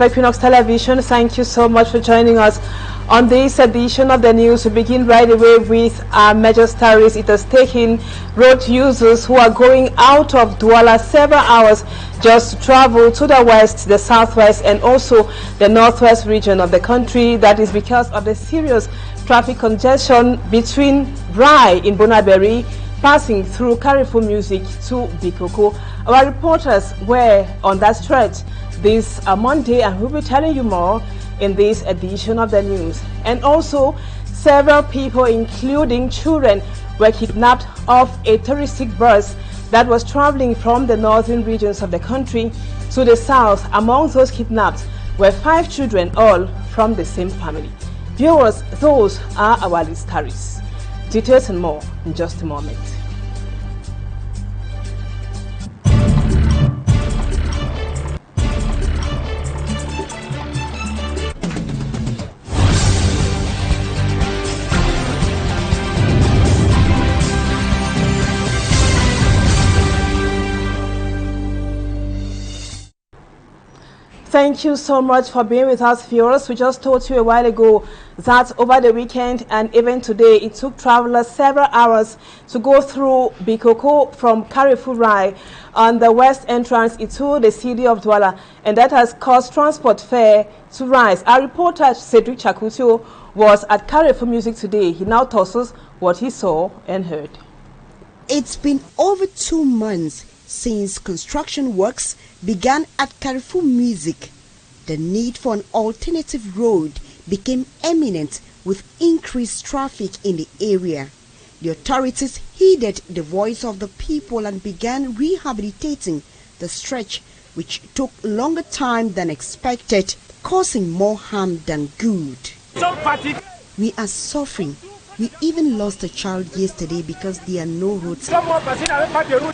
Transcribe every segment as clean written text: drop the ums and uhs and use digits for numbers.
of Equinoxe Television, thank you so much for joining us on this edition of the news. We begin right away with major stories. It has taken road users who are going out of Douala several hours just to travel to the west, the southwest, and also the northwest region of the country. That is because of the serious traffic congestion between Rai in Bonaberi passing through Carrefour Music to Bikoko. Our reporters were on that stretch this Monday, and we'll be telling you more in this edition of the news. And also, several people, including children, were kidnapped off a touristic bus that was traveling from the northern regions of the country to the south. Among those kidnapped were 5 children, all from the same family. Viewers, those are our lead stories. Details and more in just a moment. Thank you so much for being with us, viewers. We just told you a while ago that over the weekend and even today, it took travelers several hours to go through Bikoko from Carrefour Rai on the west entrance into the city of Douala, and that has caused transport fare to rise. Our reporter, Cedric Chakutio, was at Carrefour Music today. He now tells us what he saw and heard. It's been over 2 months since construction works began at Carrefour Music. The need for an alternative road became imminent with increased traffic in the area. The authorities heeded the voice of the people and began rehabilitating the stretch, which took longer time than expected, causing more harm than good. We are suffering. We even lost a child yesterday because there are no roads.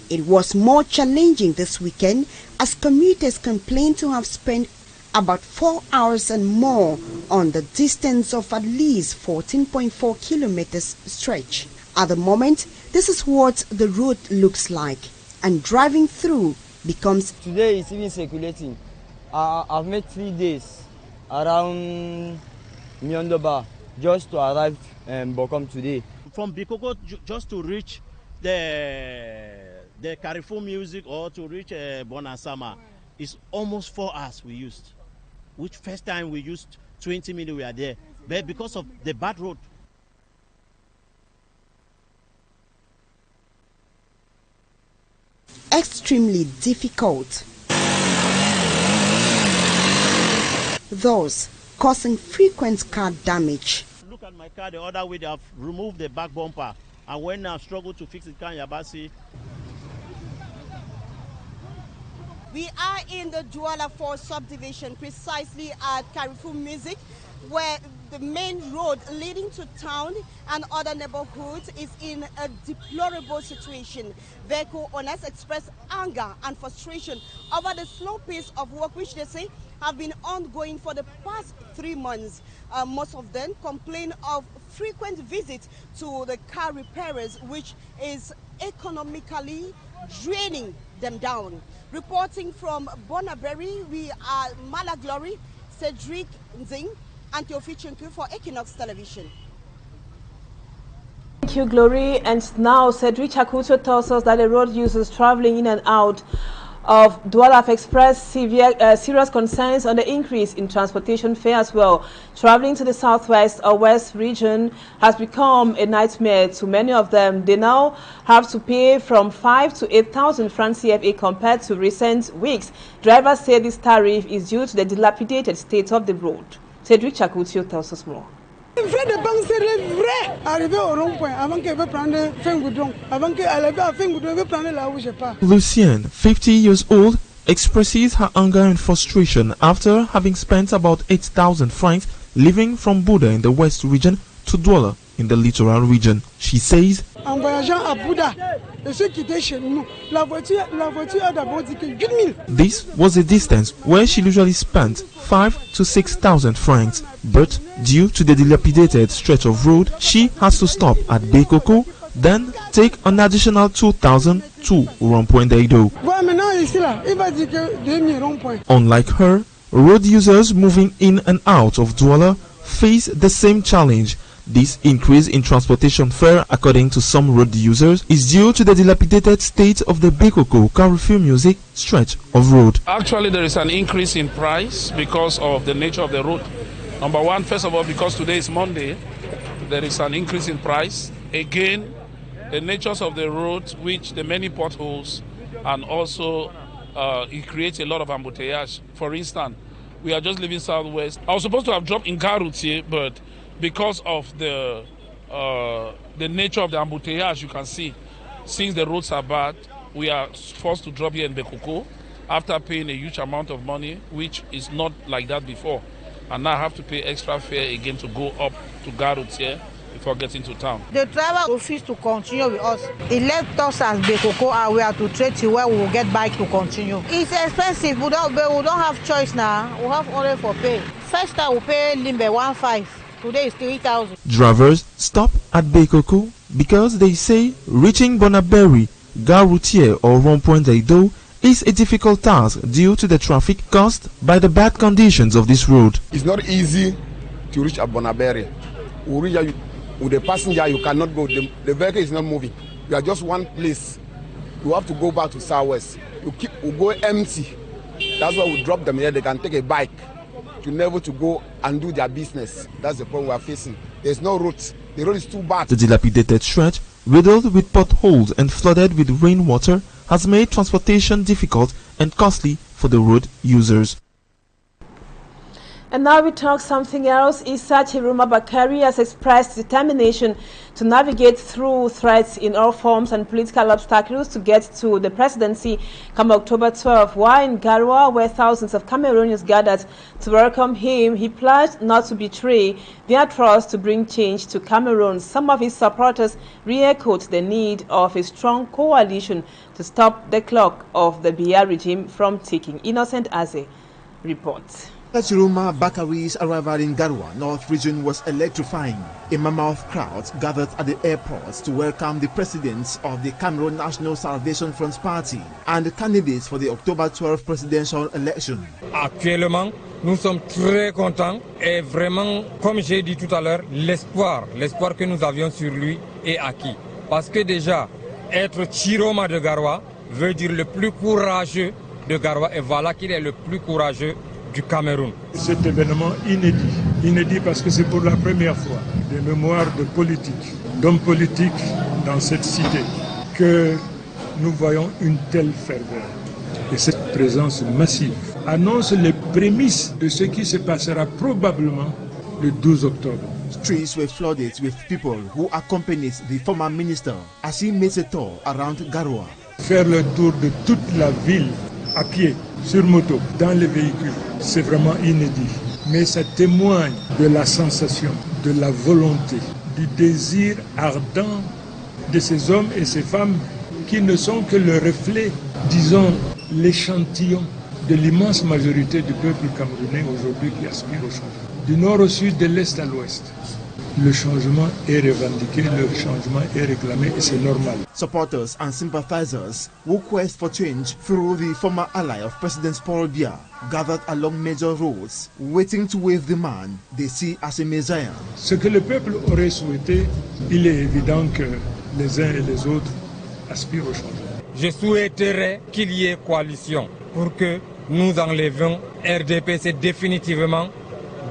It was more challenging this weekend as commuters complained to have spent about 4 hours and more on the distance of at least 14.4 kilometers stretch. At the moment, this is what the road looks like, and driving through becomes... Today it's even circulating. I've made 3 days around Miondoba just to arrive Bokom today. From Bikoko just to reach the Carrefour Music or to reach Bonasama is almost 4 hours we used. Which first time we used 20 minutes we are there. But because of the bad road. Extremely difficult. Thus, causing frequent car damage. Look at my car the other way, they have removed the back bumper, and when I struggle to fix it, can Yabasi. We are in the Douala 4 subdivision, precisely at Carrefour Music, where the main road leading to town and other neighborhoods is in a deplorable situation. Vehicle owners express anger and frustration over the slow pace of work, which they say have been ongoing for the past 3 months. Most of them complain of frequent visits to the car repairers, which is economically draining them down. Reporting from Bonaberi, we are Mala Glory, Cedric Nzing, and Teofi Chinku for Equinoxe Television. Thank you, Glory. And now Cedric Chakuto tells us that the road users traveling in and out of Douala have expressed serious concerns on the increase in transportation fare as well. Traveling to the southwest or west region has become a nightmare to many of them. They now have to pay from 5 to 8,000 francs CFA compared to recent weeks. Drivers say this tariff is due to the dilapidated state of the road. Cedric Chakutio tells us more. Lucienne, 50 years old, expresses her anger and frustration after having spent about 8,000 francs living from Buda in the west region to Douala in the littoral region. She says, this was a distance where she usually spent 5 to 6,000 francs, but due to the dilapidated stretch of road, she has to stop at Bekoko, then take an additional 2,000 to Rond-Point Daido. Unlike her, Road users moving in and out of Douala face the same challenge. This increase in transportation fare, according to some road users, is due to the dilapidated state of the Bekoko-Carrefour Music stretch of road. Actually, there is an increase in price because of the nature of the road. Number one, first of all, because today is Monday, there is an increase in price. Again, the natures of the road, which the many potholes, and also it creates a lot of embouteillage. For instance, we are just leaving Southwest. I was supposed to have dropped in Garoutier, but because of the nature of the embouteillage, you can see, since the roads are bad, we are forced to drop here in Bekoko after paying a huge amount of money, which is not like that before. And now I have to pay extra fare again to go up to Garoutier before getting to town. The driver refused to continue with us. He left us as Bekoko and we have to trade to where we will get bike to continue. It's expensive, we don't have choice now. We have only for pay. First time we pay Limbe 1.5. Today is 3,000. Drivers stop at Bekoko because they say reaching Bonaberi, Garoutier or Rond-Point-Daido is a difficult task due to the traffic caused by the bad conditions of this road. It's not easy to reach at Bonaberi. With the passenger, you cannot go. The vehicle is not moving. You are just one place. You have to go back to Southwest. You go empty. That's why we drop them here. They can take a bike to never to go and do their business. That's the problem we are facing. There's no route. The road is too bad. The dilapidated stretch, riddled with potholes and flooded with rainwater, has made transportation difficult and costly for the road users. And now we talk something else. Issa Chiruma Bakari has expressed determination to navigate through threats in all forms and political obstacles to get to the presidency come October 12. While in Garoua, where thousands of Cameroonians gathered to welcome him, he pledged not to betray their trust to bring change to Cameroon. Some of his supporters re-echoed the need of a strong coalition to stop the clock of the Biya regime from ticking. Innocent Aze reports. Chiruma Bakari's arrival in Garoua North region was electrifying. A mammoth crowd gathered at the airport to welcome the presidents of the Cameroon National Salvation Front Party and the candidates for the October 12 presidential election. Actuellement, nous sommes très contents et vraiment, comme j'ai dit tout à l'heure, l'espoir que nous avions sur lui est acquis. Parce que déjà, être Chiroma de Garoua veut dire le plus courageux de Garoua et voilà qu'il est le plus courageux du Cameroun. Cet événement inédit parce que c'est pour la première fois des mémoires de politique, d'hommes politiques dans cette cité, que nous voyons une telle ferveur. Et cette présence massive annonce les prémices de ce qui se passera probablement le 12 octobre. Streets were flooded with people who accompanied the former minister as he made a tour around Garoua. Faire le tour de toute la ville à pied, sur moto, dans les véhicules, c'est vraiment inédit. Mais ça témoigne de la sensation, de la volonté, du désir ardent de ces hommes et ces femmes qui ne sont que le reflet, disons, l'échantillon de l'immense majorité du peuple camerounais aujourd'hui qui aspire au changement. Du nord au sud, de l'est à l'ouest. Le changement est revendiqué, le changement est réclamé et c'est normal. Supporters and sympathizers who quest for change through the former ally of President Paul Biya gathered along major roads, waiting to wave the man they see as a messiah. Ce que le peuple aurait souhaité, il est évident que les uns et les autres aspirent au changement. Je souhaiterais qu'il y ait coalition pour que nous enlevions RDPC définitivement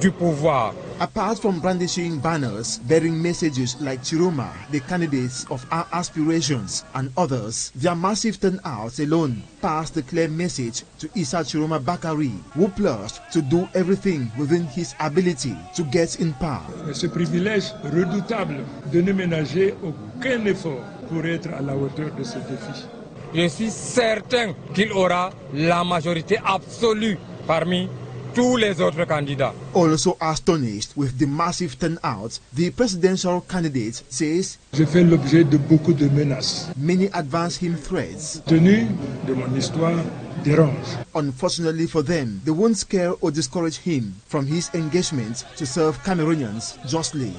du pouvoir. Apart from brandishing banners bearing messages like Chiruma, the candidates of our aspirations, and others, their massive turnout alone passed a clear message to Issa Chiruma Bakari, who pledged to do everything within his ability to get in power. Ce privilège redoutable de ne ménager aucun effort pour être à la hauteur de ce défi. Je suis certain qu'il aura la majorité absolue parmi tous les autres candidats. Also astonished with the massive turnout, the presidential candidate says, Je fais l'objet de beaucoup de menaces. Many advance him threats. Tenu de mon histoire dérange. Unfortunately for them, they won't scare or discourage him from his engagement to serve Cameroonians justly.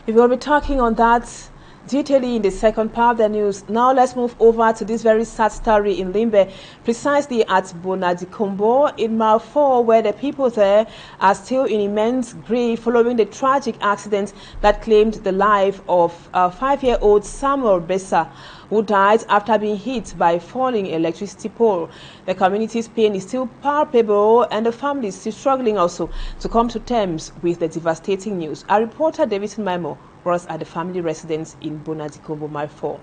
We will be talking on that. detailing in the second part of the news. Now let's move over to this very sad story in Limbe, precisely at Bonadikombo in Mile 4, where the people there are still in immense grief following the tragic accident that claimed the life of a 5-year-old Samuel Bessa, who died after being hit by a falling electricity pole. The community's pain is still palpable, and the family is still struggling also to come to terms with the devastating news. Our reporter Davidson Maimo was at the family residence in Bonadikombo, Mile 4.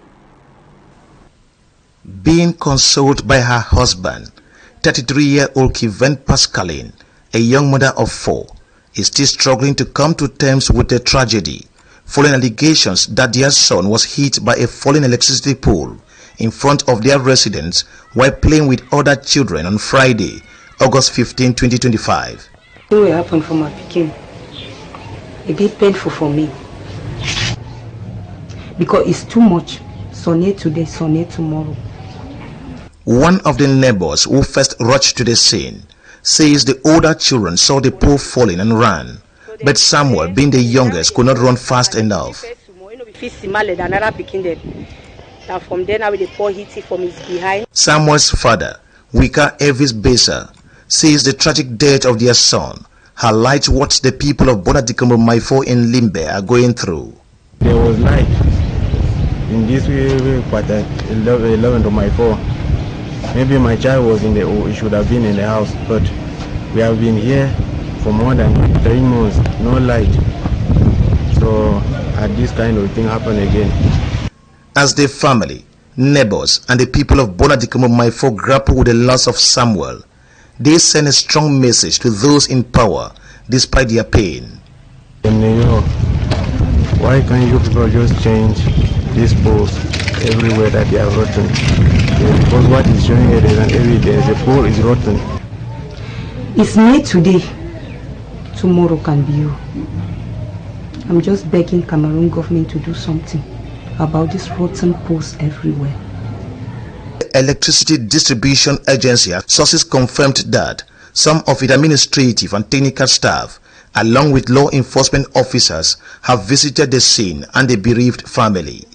Being consoled by her husband, 33-year-old Kiven Pascaline, a young mother of 4, is still struggling to come to terms with the tragedy, following allegations that their son was hit by a falling electricity pole in front of their residence while playing with other children on Friday, August 15, 2025. It will happen for my pikin. It be painful for me because it's too much. Sonny today, Sonny tomorrow. One of the neighbors who first rushed to the scene says the older children saw the pole falling and ran, but Samuel, being the youngest, could not run fast enough. Samuel's father, Wika Elvis Besa, says the tragic death of their son highlights what the people of Bonadikombo Mile 4 in Limbe are going through. There was light in this part at 11 to Mile 4. Maybe my child was in the, he should have been in the house, but we have been here for more than 3 months, no light. So had this kind of thing happen again. As the family, neighbors, and the people of Bonadikombo Mile 4 grapple with the loss of Samuel, they send a strong message to those in power despite their pain. In New York, why can't you people just change these poles everywhere that they are rotten? Because what is showing here is an evidence, the pole is rotten. It's me today, tomorrow can be you. I'm just begging Cameroon government to do something about these rotten poles everywhere. The Electricity Distribution Agency sources confirmed that some of its administrative and technical staff, along with law enforcement officers, have visited the scene and the bereaved family.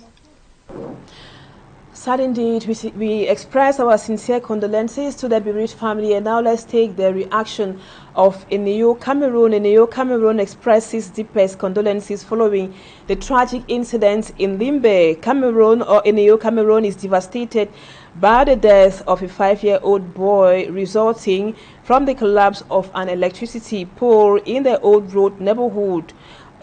Sad indeed, we express our sincere condolences to the bereaved family, and now let's take the reaction of Nous, Cameroon. Nous, Cameroon expresses deepest condolences following the tragic incident in Limbe. Nous, Cameroon is devastated by the death of a 5-year-old boy resulting from the collapse of an electricity pole in the Old Road neighborhood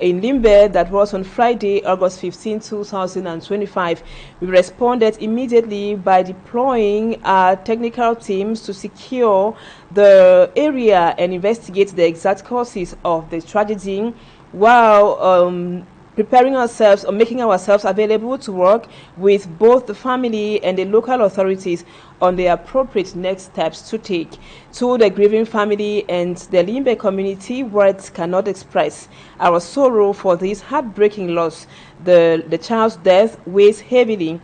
in Limbe that was on Friday, August 15, 2025. We responded immediately by deploying our technical teams to secure the area and investigate the exact causes of the tragedy, while preparing ourselves or making ourselves available to work with both the family and the local authorities on the appropriate next steps to take. To the grieving family and the Limbe community, words cannot express our sorrow for this heartbreaking loss. The child's death weighs heavily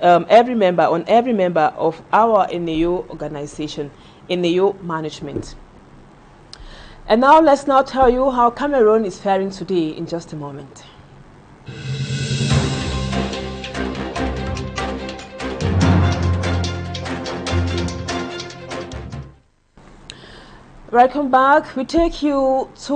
every member of our Nous organization, Nous management. And now let's now tell you how Cameroon is faring today in just a moment. Welcome back. We take you to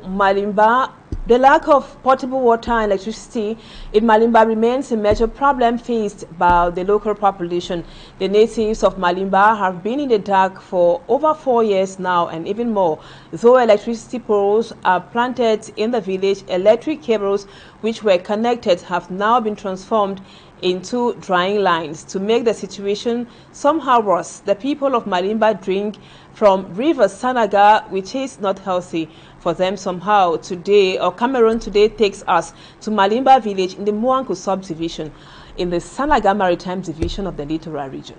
Malima. The lack of potable water and electricity in Malima remains a major problem faced by the local population. The natives of Malima have been in the dark for over 4 years now and even more. Though electricity poles are planted in the village, electric cables which were connected have now been transformed into drying lines. To make the situation somehow worse, the people of Malima drink from River Sanaga, which is not healthy for them somehow. Today, or Cameroon today, takes us to Malima village in the Muanku subdivision in the Sanaga Maritime Division of the Littoral region.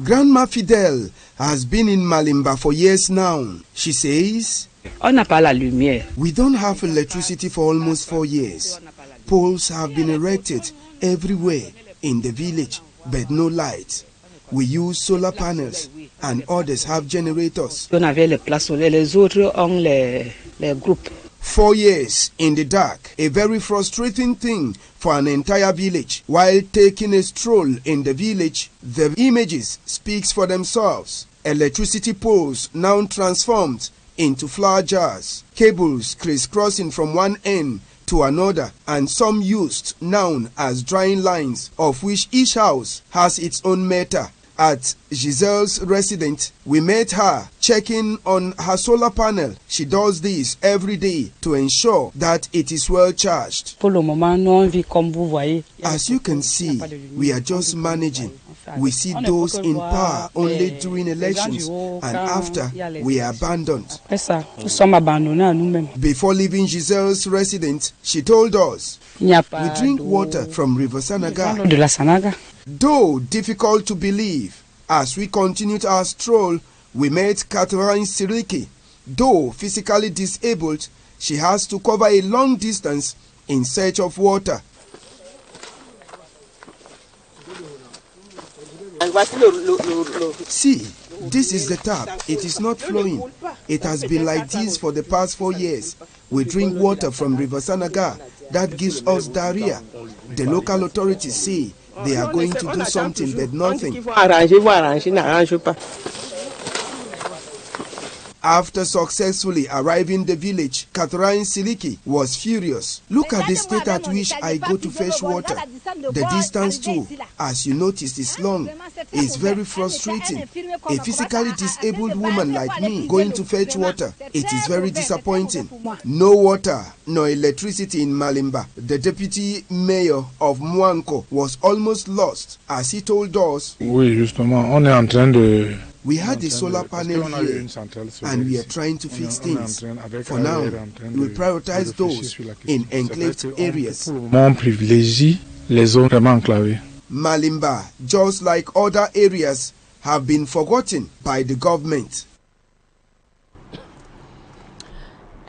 Grandma Fidel has been in Malima for years now. She says, we don't have electricity for almost 4 years. Poles have been erected everywhere in the village, but no light. We use solar panels and others have generators. 4 years in the dark, a very frustrating thing for an entire village. While taking a stroll in the village, the images speaks for themselves. Electricity poles now transformed into flower jars, cables crisscrossing from one end to another, and some used now as drying lines, of which each house has its own meter. At Giselle's residence, we met her checking on her solar panel. She does this every day to ensure that it is well charged. As you can see, we are just managing. We see those in power only during elections, and after we are abandoned. Before leaving Giselle's residence, she told us, we drink water from River Sanaga. Though difficult to believe, as we continued our stroll, we met Catherine Siriki. Though physically disabled, she has to cover a long distance in search of water. See, this is the tap. It is not flowing. It has been like this for the past 4 years. We drink water from River Sanaga. That gives us diarrhea. The local authorities say they are going to do something, but nothing. After successfully arriving the village, Catherine Siliki was furious. Look at the state at which I go to fetch water. The distance too, as you noticed, is long. It's very frustrating. A physically disabled woman like me going to fetch water. It is very disappointing. No water, no electricity in Malima. The deputy mayor of Mwanko was almost lost, as he told us. We had a solar panel here, and we are trying to fix things. For now, we will prioritize those in enclaved areas. Malima, just like other areas, have been forgotten by the government.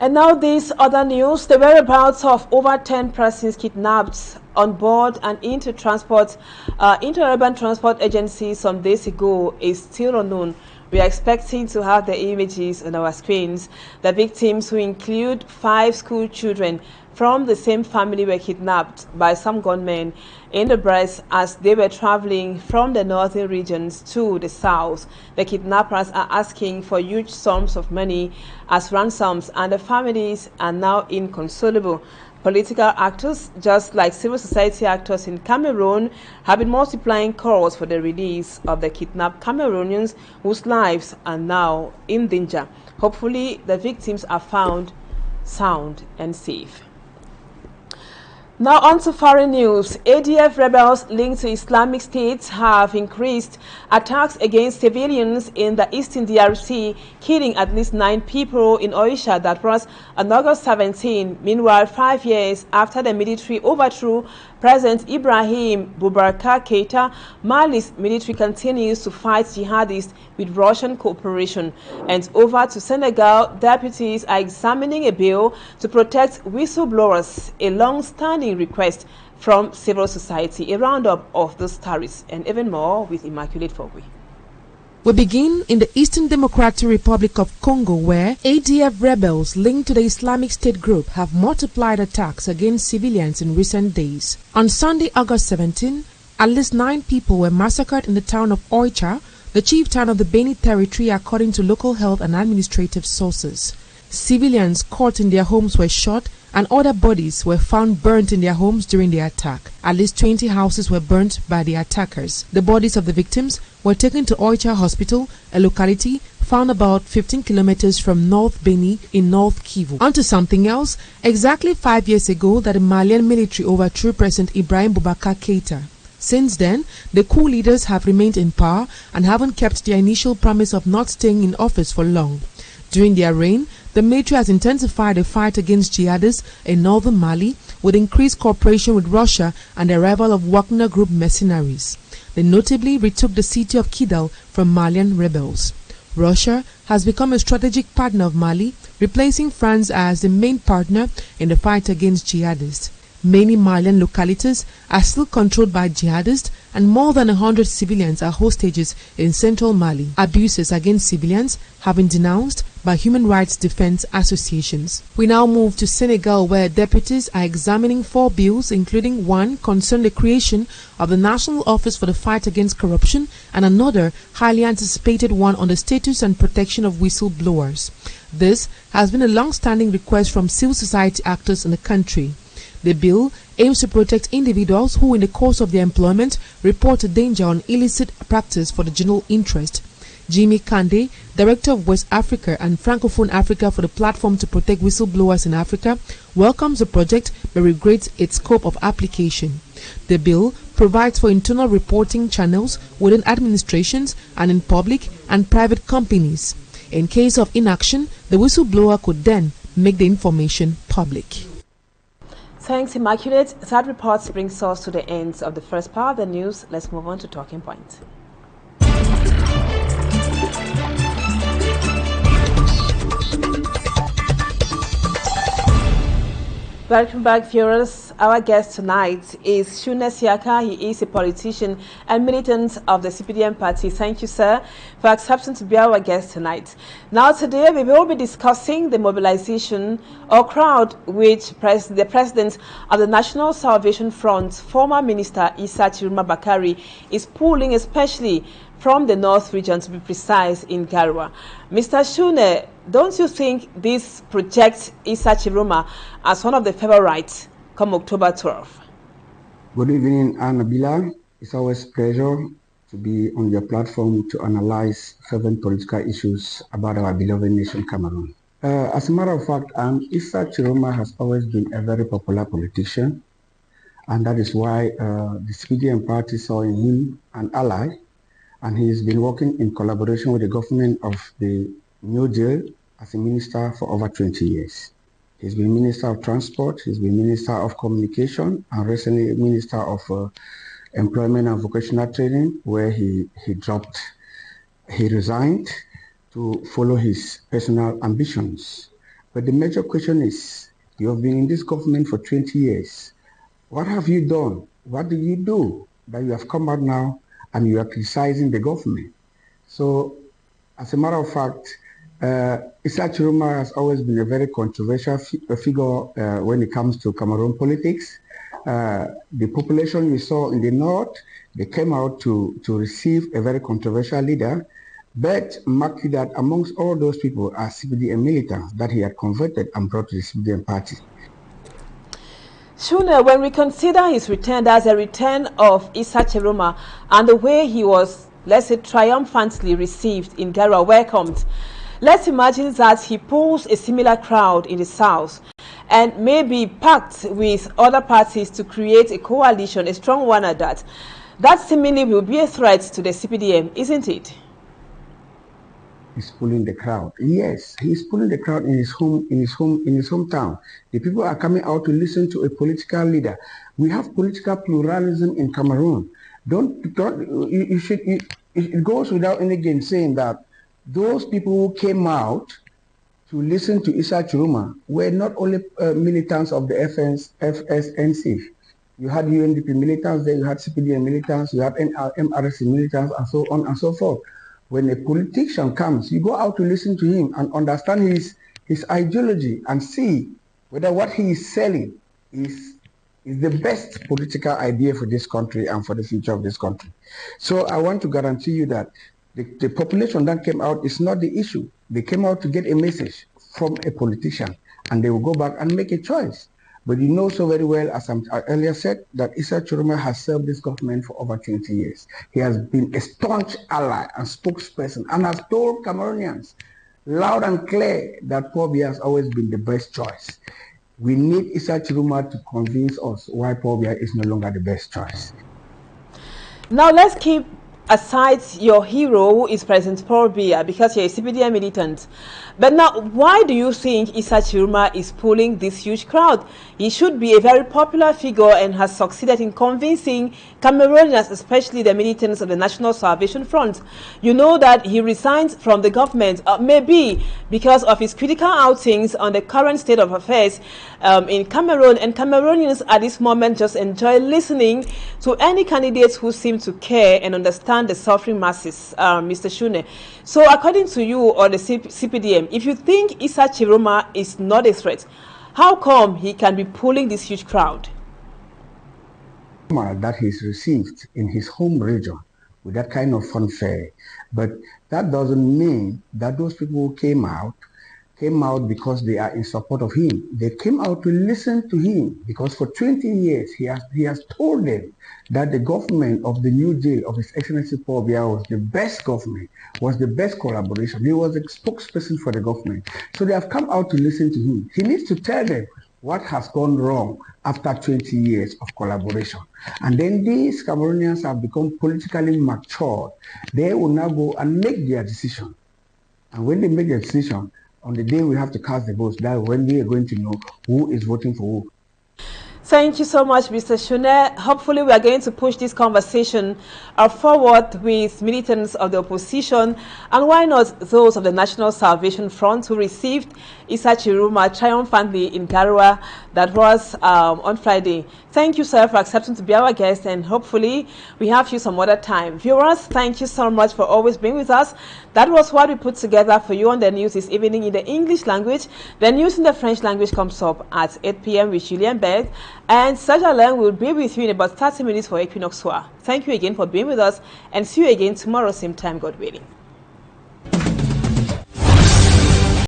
And now this other news, the whereabouts of over 10 persons kidnapped on board and into interurban transport agencies some days ago is still unknown. We are expecting to have the images on our screens. The victims, who include 5 school children from the same family, were kidnapped by some gunmen in the breast as they were traveling from the northern regions to the south. The kidnappers are asking for huge sums of money as ransoms, and the families are now inconsolable. Political actors, just like civil society actors in Cameroon, have been multiplying calls for the release of the kidnapped Cameroonians whose lives are now in danger. Hopefully, the victims are found sound and safe. Now on to foreign news. ADF rebels linked to Islamic State have increased attacks against civilians in the eastern DRC, killing at least 9 people in Oisha. That was on August 17. Meanwhile, 5 years after the military overthrew President Ibrahim Boubacar Keita, Mali's military continues to fight jihadists with Russian cooperation. And over to Senegal, deputies are examining a bill to protect whistleblowers, a long-standing request from civil society. A roundup of those stories and even more with Immaculate Fogwe. We begin in the Eastern Democratic Republic of Congo, where ADF rebels linked to the Islamic State group have multiplied attacks against civilians in recent days. On Sunday, August 17, at least 9 people were massacred in the town of Oicha, the chief town of the Beni territory, according to local health and administrative sources. Civilians caught in their homes were shot, and other bodies were found burnt in their homes during the attack. At least 20 houses were burnt by the attackers. The bodies of the victims were taken to Oicha Hospital, a locality found about 15 kilometers from North Beni in North Kivu. On to something else. Exactly 5 years ago that the Malian military overthrew President Ibrahim Boubacar Keita. Since then, the coup leaders have remained in power and haven't kept their initial promise of not staying in office for long. During their reign, the military has intensified the fight against jihadists in northern Mali with increased cooperation with Russia and the arrival of Wagner Group mercenaries. They notably retook the city of Kidal from Malian rebels. Russia has become a strategic partner of Mali, replacing France as the main partner in the fight against jihadists. Many Malian localities are still controlled by jihadists, and more than 100 civilians are hostages in central Mali. Abuses against civilians have been denounced by human rights defense associations. We now move to Senegal, where deputies are examining 4 bills, including one concerning the creation of the National Office for the Fight Against Corruption and another highly anticipated one on the status and protection of whistleblowers. This has been a long-standing request from civil society actors in the country. The bill aims to protect individuals who in the course of their employment report a danger on illicit practice for the general interest. Jimmy Kande, Director of West Africa and Francophone Africa for the Platform to Protect Whistleblowers in Africa, welcomes the project but regrets its scope of application. The bill provides for internal reporting channels within administrations and in public and private companies. In case of inaction, the whistleblower could then make the information public. Thanks, Immaculate. That report brings us to the end of the first part of the news. Let's move on to talking points. Welcome back, viewers. Our guest tonight is Shune SIAKA. He is a politician and militant of the CPDM party. Thank you, sir, for accepting to be our guest tonight. Now, today we will be discussing the mobilization or crowd which the president of the National Salvation Front, former Minister Issa Chiroma Bakari, is pulling, especially from the North region, to be precise, in Garwa. Mr. Shune, don't you think this projects Issa Chiroma as one of the favorites come October 12th? Good evening, Annabila. It's always a pleasure to be on your platform to analyze fervent political issues about our beloved nation, Cameroon. As a matter of fact, Issa Chiroma has always been a very popular politician, and that is why the CPDM party saw in him an ally, and he has been working in collaboration with the government of the New Deal as a minister for over 20 years. He's been Minister of Transport, he's been Minister of Communication, and recently Minister of Employment and Vocational Training, where he resigned to follow his personal ambitions. But the major question is, you have been in this government for 20 years. What have you done? What did you do that you have come out now and you are criticizing the government? So, as a matter of fact, Issa Chiroma has always been a very controversial figure when it comes to Cameroon politics. The population we saw in the north, they came out to receive a very controversial leader, but mark that amongst all those people are CPDM militants that he had converted and brought to the CPDM party. Shune, when we consider his return as a return of Issa Chiroma and the way he was, let's say, triumphantly received in Garwa, welcomed, let's imagine that he pulls a similar crowd in the south and maybe packed with other parties to create a coalition, a strong one at that. That seemingly will be a threat to the CPDM, isn't it? He's pulling the crowd. Yes, he's pulling the crowd in his hometown. The people are coming out to listen to a political leader. We have political pluralism in Cameroon. It goes without any gain saying that those people who came out to listen to Issa Chiroma were not only militants of the FSNC. You had UNDP militants there, you had CPDM militants, you had MRC militants, and so on and so forth. When a politician comes, you go out to listen to him and understand his ideology and see whether what he is selling is the best political idea for this country and for the future of this country. So I want to guarantee you that the population that came out is not the issue. They came out to get a message from a politician, and they will go back and make a choice. But you know so very well, as I earlier said, that Issa Chiroma has served this government for over 20 years. He has been a staunch ally and spokesperson and has told Cameroonians loud and clear that Paul Biya has always been the best choice. We need Issa Chiroma to convince us why Paul Biya is no longer the best choice. Now let's keep aside your hero, who is President Paul Biya, because you're a CPDM militant. But now, why do you think Issa Chiroma is pulling this huge crowd? He should be a very popular figure and has succeeded in convincing Cameroonians, especially the militants of the National Salvation Front. You know that he resigned from the government, maybe because of his critical outings on the current state of affairs in Cameroon, and Cameroonians at this moment just enjoy listening to any candidates who seem to care and understand the suffering masses, Mr. Shune. So according to you or the CPDM, if you think Issa Chiroma is not a threat, how come he can be pulling this huge crowd? That he's received in his home region with that kind of fanfare, but that doesn't mean that those people who came out because they are in support of him. They came out to listen to him because for 20 years he has told them that the government of the new jail of His Excellency Paul Biya was the best government, was the best collaboration. He was a spokesperson for the government. So they have come out to listen to him. He needs to tell them what has gone wrong after 20 years of collaboration. And then these Cameroonians have become politically matured. They will now go and make their decision. And when they make their decision, on the day we have to cast the votes, that when we are going to know who is voting for who. Thank you so much, Mr. Shune. Hopefully, we are going to push this conversation forward with militants of the opposition, and why not those of the National Salvation Front who received Issa Chiroma triumphantly in Garoua. That was on Friday. Thank you, sir, for accepting to be our guest, and hopefully we have you some other time. Viewers, thank you so much for always being with us. That was what we put together for you on the news this evening in the English language. The news in the French language comes up at 8 p.m. with Julien Bed. And Serge Alain will be with you in about 30 minutes for Equinoxe. Thank you again for being with us, and see you again tomorrow, same time, God willing.